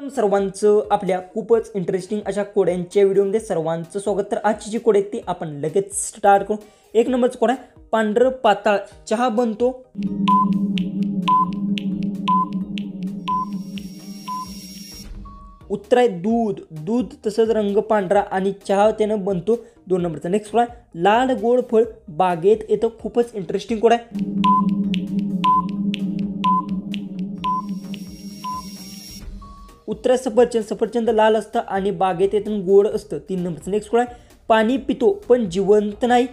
सर्वांचं आपल्या खूपच इंटरेस्टिंग अशा कोड्यांच्या व्हिडिओमध्ये सर्वांचं स्वागत। तर आजची जी कोड आहे ती आपण लगेच स्टार्ट करू। एक नंबरचा कोड आहे, पांढरं पाताळ चहा बनतो। उत्तर आहे दूध, दूध तसंच रंग पांढरा आणि चहा त्यानं बनतो। 2 नंबरचा नेक्स्ट कोड आहे, लाल गोड फळ बागेत येतं। खूपच इंटरेस्टिंग कोड आहे। उत्तर सफरचंद, सफरचंद लाल असतं आणि बागेत येतं गोड असतं। 3 नंबरचा नेक्स्ट कोड आहे, पाणी पितो पण जिवंत नाही।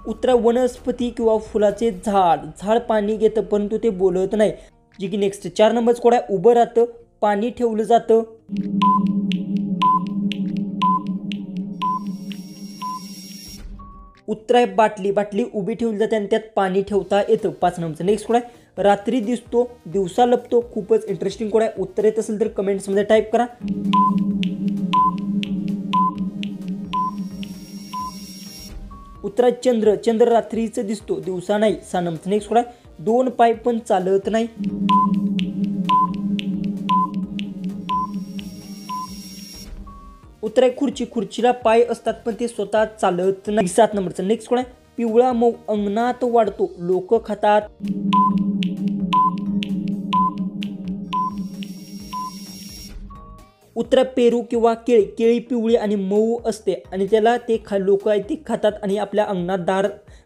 उत्तर वनस्पती किंवा फुलाचे झाड, झाड पाणी घेतं परंतु ते बोलत नाही। जी की नेक्स्ट 4 नंबरचा कोड आहे, उभं राहतं पाणी ठेवलं जातं। उत्तर आहे बाटली, बाटली उभी ठेवली जाते आणि त्यात पाणी ठेवता येतं। 5 नंबरचा नेक्स्ट कोड आहे, रात्री दिसतो दिवसा लपतो। खूपच इंटरेस्टिंग कोड आहे। उत्तर येत असेल तर कमेंट्समध्ये टाईप करा। उत्तर चंद्र, चंद्र रात्रीचं दिसतो दिवसा नाही। 6 नंबरचा नेक्स्ट कोड आहे, 2 पाय पण चालत नाही। उत्तर आहे खुर्ची, खुर्चीला पाय असतात पण ते स्वतः चालत नाही। 7 नंबरचा नेक्स्ट कोड आहे, पिवळा मऊ अंगणात वाढतो लोक खातात। उत्तर पेरू किंवा केळी, केळी पिवळी आणि मऊ असते आणि त्याला ते लोक आहे ते खातात आणि आपल्या अंगणात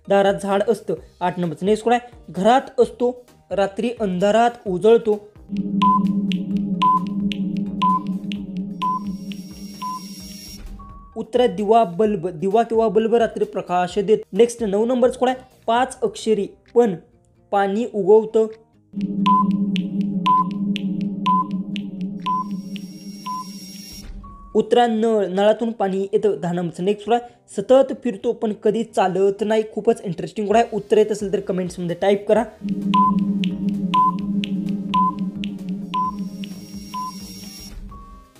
दारात झाड असतं। 8 नंबरचा नेक्स्ट कोड आहे, घरात असतो रात्री अंधारात उजळतो। उत्तर दिवा, बल्ब, दिवा किंवा बल्ब रात्री प्रकाश देत। नेक्स्ट 9 नंबरचा कोड आहे, 5 अक्षरी पण पाणी उगवतं। उत्तर नळ, नळातून पाणी येतं। 10 नंबरचा नेक्स्ट कोड आहे, सतत फिरतो पण कधी चालत नाही। खूपच इंटरेस्टिंग कोड आहे। उत्तर येत असेल तर कमेंट्समध्ये टाईप करा।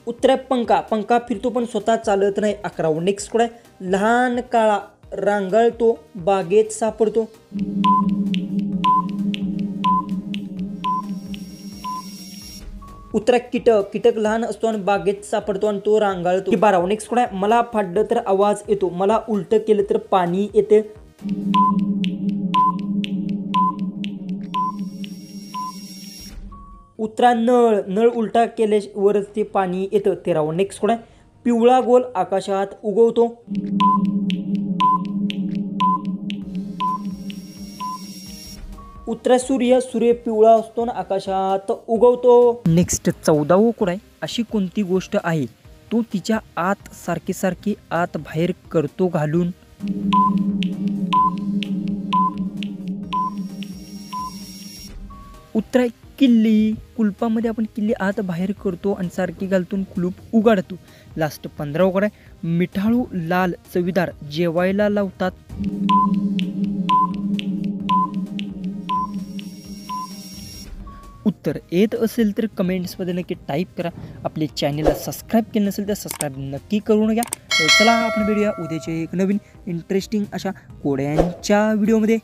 उत्तर पंखा, पंखा फिरतो पण स्वतः चालत नाही। 11 नेक्स्ट कोड आहे, लहान काळा रांगाळतो बागेत सापडतो। उत्तर कीटक, कीटक लहान असतो आणि बागेत सापडतो आणि तो रांगाळतो। 12 नेक्स्ट कोड आहे, मला फाडलं तर आवाज येतो, मला उलट केलं तर पाणी येते। उत्तर नळ, नळ उलटा केल्यावरच ते पाणी येतं। 13 नेक्स्ट कोड आहे, पिवळा गोल आकाशात उगवतो। उत्तर सूर्य, सूर्य पिवळा असतो आणि आकाशात उगवतो। नेक्स्ट 14 कोड आहे, अशी कोणती गोष्ट आहे तो तिच्या आत सारखी सारखी आत बाहेर करतो घालून। उत्तर किल्ली, कुलपामध्ये आपण किल्ली आत बाहेर करतो आणि सारखी घालतून कुलूप उघडतो। लास्ट 15 कोड आहे, मिठाळू लाल चवीदार जेवायला लावतात। उत्तर येत असेल तर कमेंट्समध्ये नक्की टाईप करा। आपले चॅनलला सबस्क्राईब केलं नसेल तर सबस्क्राईब नक्की करून घ्या। चला आपण भेटूया उद्याच्या एक नवीन इंटरेस्टिंग अशा कोड्यांच्या व्हिडिओमध्ये।